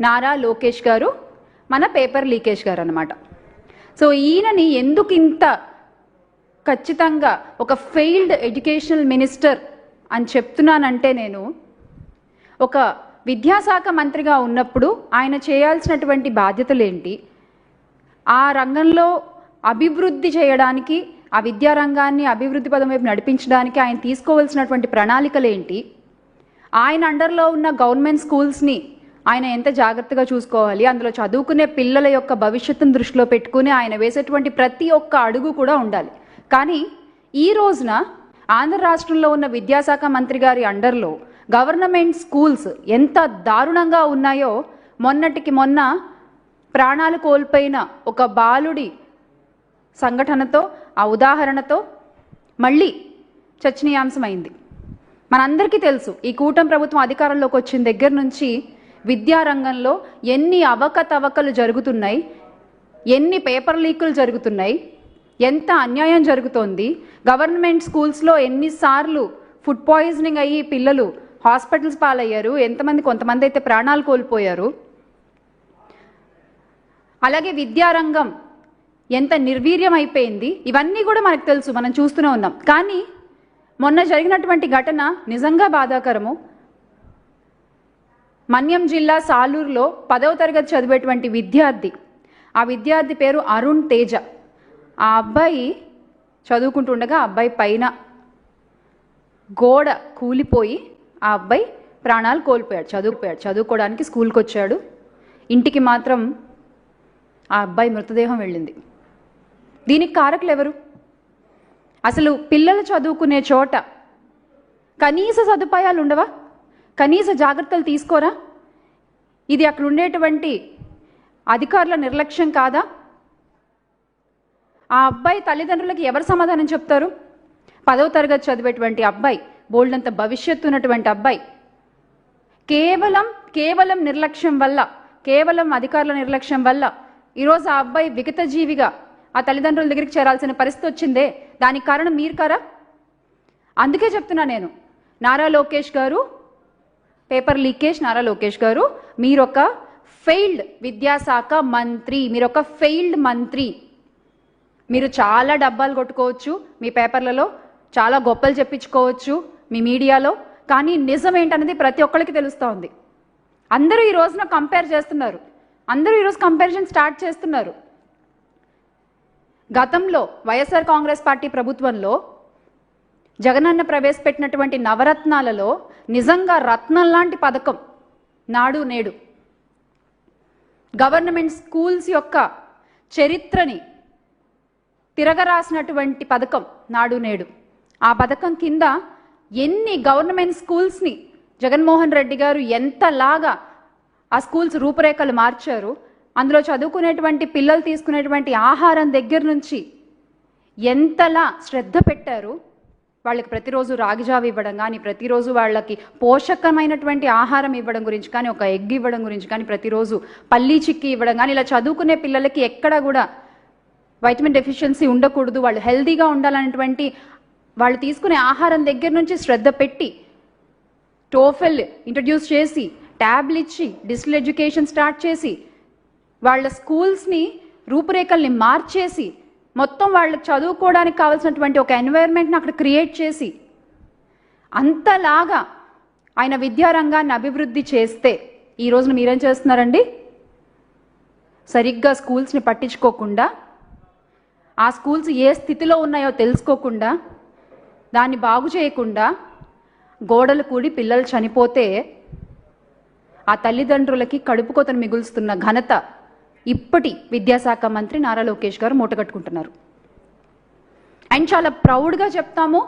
నారా లోకేష్ గారు, మన paper leakage గారు అన్నమాట. సో ఈయనని ఎందుకు ఇంత ఖచ్చితంగా ఒక ఫెయిల్డ్ ఎడ్యుకేషనల్ మినిస్టర్ అని చెప్తున్నానంటే, నేను ఒక విద్యాశాఖ మంత్రిగా ఉన్నప్పుడు ఆయన చేయాల్సినటువంటి బాధ్యతలు ఏంటి, ఆ రంగంలో అభివృద్ధి చేయడానికి, ఆ విద్యారంగాన్ని అభివృద్ధి పదం వైపు నడిపించడానికి ఆయన తీసుకోవాల్సినటువంటి ప్రణాళికలు ఏంటి, ఆయన అండర్లో ఉన్న గవర్నమెంట్ స్కూల్స్ని ఆయన ఎంత జాగ్రత్తగా చూసుకోవాలి, అందులో చదువుకునే పిల్లల యొక్క భవిష్యత్తును దృష్టిలో పెట్టుకుని ఆయన వేసేటువంటి ప్రతి ఒక్క అడుగు కూడా ఉండాలి. కానీ ఈ రోజున ఆంధ్ర రాష్ట్రంలో ఉన్న విద్యాశాఖ మంత్రి గారి అండర్లో గవర్నమెంట్ స్కూల్స్ ఎంత దారుణంగా ఉన్నాయో మొన్నటికి మొన్న ప్రాణాలు కోల్పోయిన ఒక బాలుడి సంఘటనతో, ఆ ఉదాహరణతో మళ్ళీ చర్చనీయాంశమైంది. మనందరికీ తెలుసు, ఈ కూటమి ప్రభుత్వం అధికారంలోకి వచ్చిన దగ్గర నుంచి విద్యారంగంలో ఎన్ని అవకతవకలు జరుగుతున్నాయి, ఎన్ని పేపర్ లీకులు జరుగుతున్నాయి, ఎంత అన్యాయం జరుగుతోంది, గవర్నమెంట్ స్కూల్స్లో ఎన్నిసార్లు ఫుడ్ పాయిజనింగ్ అయ్యి పిల్లలు హాస్పిటల్స్ పాలయ్యారు, కొంతమంది అయితే ప్రాణాలు కోల్పోయారు. అలాగే విద్యారంగం ఎంత నిర్వీర్యం అయిపోయింది, ఇవన్నీ కూడా మనకు తెలుసు, మనం చూస్తూనే ఉన్నాం. కానీ మొన్న జరిగినటువంటి ఘటన నిజంగా బాధాకరము. మన్యం జిల్లా సాలూరులో 10వ తరగతి చదివేటువంటి విద్యార్థి, ఆ విద్యార్థి పేరు అరుణ్ తేజ. ఆ అబ్బాయి చదువుకుంటుండగా ఆ అబ్బాయి పైన గోడ కూలిపోయి ఆ అబ్బాయి ప్రాణాలు కోల్పోయాడు. చదువుకోవడానికి స్కూల్కి వచ్చాడు, ఇంటికి మాత్రం ఆ అబ్బాయి మృతదేహం వెళ్ళింది. దీనికి కారకులు ఎవరు? అసలు పిల్లలు చదువుకునే చోట కనీస సదుపాయాలు ఉండవా? కనీస జాగ్రత్తలు తీసుకోరా? ఇది అక్కడ ఉండేటువంటి అధికారుల నిర్లక్ష్యం కాదా? ఆ అబ్బాయి తల్లిదండ్రులకి ఎవరు సమాధానం చెప్తారు? 10వ తరగతి చదివేటువంటి అబ్బాయి, బోల్డంత భవిష్యత్తు ఉన్నటువంటి అబ్బాయి, కేవలం నిర్లక్ష్యం వల్ల, కేవలం అధికారుల నిర్లక్ష్యం వల్ల ఈరోజు ఆ అబ్బాయి విగత జీవిగా ఆ తల్లిదండ్రుల దగ్గరికి చేరాల్సిన పరిస్థితి వచ్చిందే. దానికి కారణం మీరు కారా? అందుకే చెప్తున్నా నేను, నారా లోకేష్ గారు, పేపర్ లీకేజ్ నారా లోకేష్ గారు, మీరొక ఫెయిల్డ్ విద్యాశాఖ మంత్రి, మీరొక ఫెయిల్డ్ మంత్రి. మీరు చాలా డబ్బాలు కొట్టుకోవచ్చు, మీ పేపర్లలో చాలా గొప్పలు చెప్పించుకోవచ్చు, మీ మీడియాలో, కానీ నిజం ఏంటనేది ప్రతి ఒక్కరికి తెలుస్తూ ఉంది. అందరూ ఈ రోజున కంపేర్ చేస్తున్నారు, అందరూ ఈరోజు కంపారిజన్ స్టార్ట్ చేస్తున్నారు. గతంలో వైఎస్ఆర్ కాంగ్రెస్ పార్టీ ప్రభుత్వంలో జగనన్న ప్రవేశపెట్టినటువంటి నవరత్నాలలో నిజంగా రత్నం లాంటి పథకం నాడు నేడు. గవర్నమెంట్ స్కూల్స్ యొక్క చరిత్రని తిరగరాసినటువంటి పథకం నాడు నేడు. ఆ పథకం కింద ఎన్ని గవర్నమెంట్ స్కూల్స్ని జగన్మోహన్ రెడ్డి గారు ఎంతలాగా ఆ స్కూల్స్ రూపురేఖలు మార్చారు, అందులో చదువుకునేటువంటి పిల్లలు తీసుకునేటువంటి ఆహారం దగ్గర నుంచి ఎంతలా శ్రద్ధ పెట్టారు. వాళ్ళకి ప్రతిరోజు రాగిజావి ఇవ్వడం కానీ, ప్రతిరోజు వాళ్ళకి పోషకమైనటువంటి ఆహారం ఇవ్వడం గురించి కానీ, ఒక ఎగ్ ఇవ్వడం గురించి కానీ, ప్రతిరోజు పల్లీ చిక్కీ ఇవ్వడం కానీ, ఇలా చదువుకునే పిల్లలకి ఎక్కడ కూడా వైటమిన్ డెఫిషియన్సీ ఉండకూడదు, వాళ్ళు హెల్తీగా ఉండాలనేటువంటి వాళ్ళు తీసుకునే ఆహారం దగ్గర నుంచి శ్రద్ధ పెట్టి టోఫెల్ ఇంట్రడ్యూస్ చేసి, ట్యాబ్లు ఇచ్చి, డిజిటల్ ఎడ్యుకేషన్ స్టార్ట్ చేసి, వాళ్ళ స్కూల్స్ని రూపురేఖల్ని మార్చేసి, మొత్తం వాళ్ళకి చదువుకోవడానికి కావాల్సినటువంటి ఒక ఎన్వైర్న్మెంట్ని అక్కడ క్రియేట్ చేసి, అంతలాగా ఆయన విద్యారంగాన్ని అభివృద్ధి చేస్తే ఈ రోజున మీరేం చేస్తున్నారండి? సరిగ్గా స్కూల్స్ని పట్టించుకోకుండా, ఆ స్కూల్స్ ఏ స్థితిలో ఉన్నాయో తెలుసుకోకుండా, దాన్ని బాగు చేయకుండా, గోడలు కూడి పిల్లలు చనిపోతే ఆ తల్లిదండ్రులకి కడుపుకోతను మిగులుస్తున్న ఘనత ఇప్పటి విద్యాశాఖ మంత్రి నారా లోకేష్ గారు మూటగట్టుకుంటున్నారు. అండ్ చాలా ప్రౌడ్గా చెప్తాము,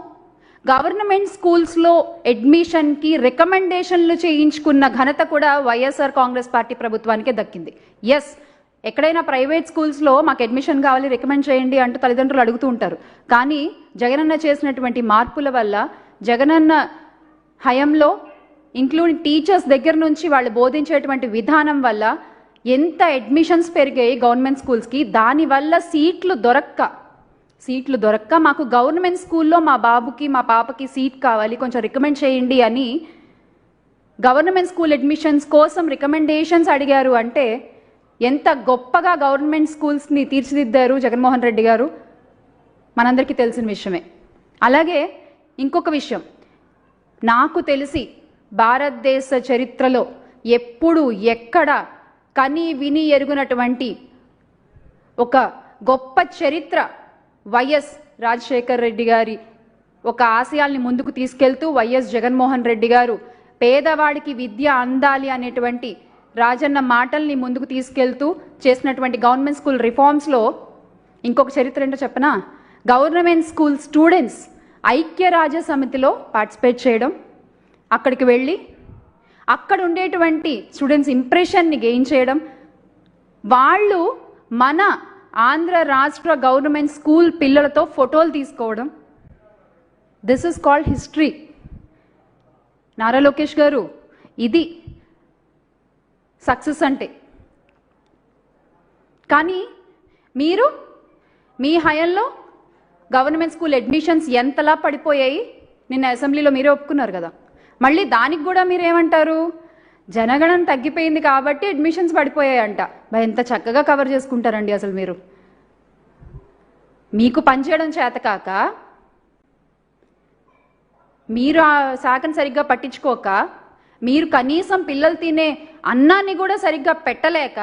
గవర్నమెంట్ స్కూల్స్లో అడ్మిషన్కి రికమెండేషన్లు చేయించుకున్న ఘనత కూడా వైఎస్ఆర్ కాంగ్రెస్ పార్టీ ప్రభుత్వానికే దక్కింది. ఎస్, ఎక్కడైనా ప్రైవేట్ స్కూల్స్లో మాకు అడ్మిషన్ కావాలి, రికమెండ్ చేయండి అంటూ తల్లిదండ్రులు అడుగుతూ ఉంటారు. కానీ జగనన్న చేసినటువంటి మార్పుల వల్ల, జగనన్న హయంలో ఇంక్లూడింగ్ టీచర్స్ దగ్గర నుంచి వాళ్ళు బోధించేటువంటి విధానం వల్ల ఎంత అడ్మిషన్స్ పెరిగాయి గవర్నమెంట్ స్కూల్స్కి. దానివల్ల సీట్లు దొరక్క మాకు గవర్నమెంట్ స్కూల్లో మా బాబుకి మా పాపకి సీట్ కావాలి, కొంచెం రికమెండ్ చేయండి అని గవర్నమెంట్ స్కూల్ అడ్మిషన్స్ కోసం రికమెండేషన్స్ అడిగారు అంటే ఎంత గొప్పగా గవర్నమెంట్ స్కూల్స్ని తీర్చిదిద్దారు జగన్మోహన్ రెడ్డి గారు మనందరికీ తెలిసిన విషయమే. అలాగే ఇంకొక విషయం, నాకు తెలిసి భారతదేశ చరిత్రలో ఎప్పుడు ఎక్కడ కని విని ఎరుగునటువంటి ఒక గొప్ప చరిత్ర వైఎస్ రాజశేఖర్ రెడ్డి గారి ఒక ఆశయాల్ని ముందుకు తీసుకెళ్తూ వైఎస్ జగన్మోహన్ రెడ్డి గారు పేదవాడికి విద్య అందాలి అనేటువంటి రాజన్న మాటల్ని ముందుకు తీసుకెళ్తూ చేసినటువంటి గవర్నమెంట్ స్కూల్ రిఫార్మ్స్లో ఇంకొక చరిత్ర ఏంటో చెప్పనా, గవర్నమెంట్ స్కూల్ స్టూడెంట్స్ ఐక్యరాజ్య సమితిలో పార్టిసిపేట్ చేయడం, అక్కడికి వెళ్ళి అక్కడ ఉండేటువంటి స్టూడెంట్స్ ఇంప్రెషన్ని గెయిన్ చేయడం, వాళ్ళు మన ఆంధ్ర రాష్ట్ర గవర్నమెంట్ స్కూల్ పిల్లలతో ఫోటోలు తీసుకోవడం. This is called history. Nara Lokesh గారు, ఇది సక్సెస్ అంటే. కానీ మీరు మీ హయాంలో గవర్నమెంట్ స్కూల్ అడ్మిషన్స్ ఎంతలా పడిపోయాయి నిన్న అసెంబ్లీలో మీరే ఒప్పుకున్నారు కదా. మళ్ళీ దానికి కూడా మీరేమంటారు, జనగణన తగ్గిపోయింది కాబట్టి అడ్మిషన్స్ పడిపోయాయంట. ఎంత చక్కగా కవర్ చేసుకుంటారండి అసలు మీరు. మీకు పనిచేయడం చేతకాక, మీరు ఆ శాఖను సరిగ్గా పట్టించుకోక, మీరు కనీసం పిల్లలు తినే అన్నాన్ని కూడా సరిగ్గా పెట్టలేక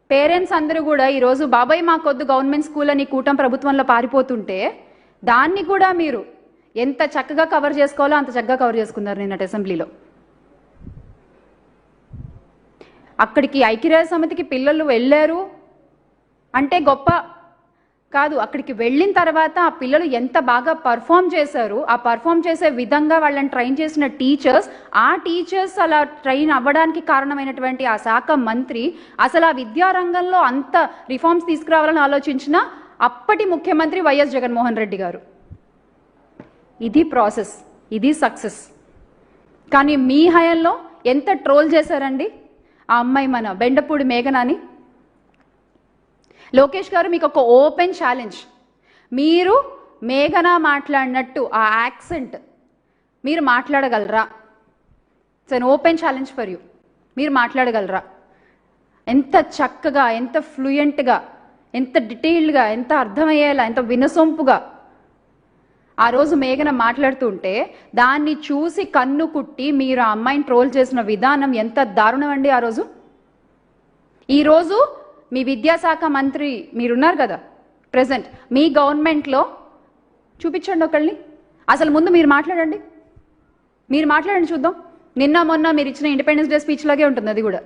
పేరెంట్స్ అందరూ కూడా ఈరోజు బాబాయ్ మాకొద్దు గవర్నమెంట్ స్కూల్ అని కూటమి ప్రభుత్వంలో పారిపోతుంటే దాన్ని కూడా మీరు ఎంత చక్కగా కవర్ చేసుకోవాలో అంత చక్కగా కవర్ చేసుకున్నారు నిన్నటి అసెంబ్లీలో. అక్కడికి ఐక్యరాజ్య సమితికి పిల్లలు వెళ్ళారు అంటే గొప్ప కాదు, అక్కడికి వెళ్ళిన తర్వాత ఆ పిల్లలు ఎంత బాగా పర్ఫామ్ చేశారు, ఆ పర్ఫామ్ చేసే విధంగా వాళ్ళని ట్రైన్ చేసిన టీచర్స్, ఆ టీచర్స్ అలా ట్రైన్ అవ్వడానికి కారణమైనటువంటి ఆ శాఖ మంత్రి, అసలు ఆ విద్యారంగంలో అంత రిఫార్మ్స్ తీసుకురావాలని ఆలోచించిన అప్పటి ముఖ్యమంత్రి వైఎస్ జగన్మోహన్ రెడ్డి గారు. ఇది ప్రాసెస్, ఇది సక్సెస్. కానీ మీ హయాంలో ఎంత ట్రోల్ చేశారండి ఆ అమ్మాయి, మన బెండపూడి మేఘనాని. లోకేష్ గారు, మీకు ఒక ఓపెన్ ఛాలెంజ్. మీరు మేఘన మాట్లాడినట్టు ఆ యాక్సెంట్ మీరు మాట్లాడగలరా? It's an open challenge for you. మీరు మాట్లాడగలరా? ఎంత చక్కగా, ఎంత ఫ్లూయెంట్గా, ఎంత డీటెయిల్డ్గా, ఎంత అర్థమయ్యేలా, ఎంత వినసొంపుగా ఆ రోజు మేఘన మాట్లాడుతుంటే దాన్ని చూసి కన్ను కుట్టి మీరు ఆ అమ్మాయిని ట్రోల్ చేసిన విధానం ఎంత దారుణం అండి ఆ రోజు. ఈరోజు మీ విద్యాశాఖ మంత్రి మీరున్నారు కదా ప్రెసెంట్, మీ గవర్నమెంట్లో చూపించండి ఒకళ్ళని. అసలు ముందు మీరు మాట్లాడండి చూద్దాం. నిన్న మొన్న మీరు ఇచ్చిన ఇండిపెండెన్స్ డే స్పీచ్ లాగే ఉంటుంది అది కూడా.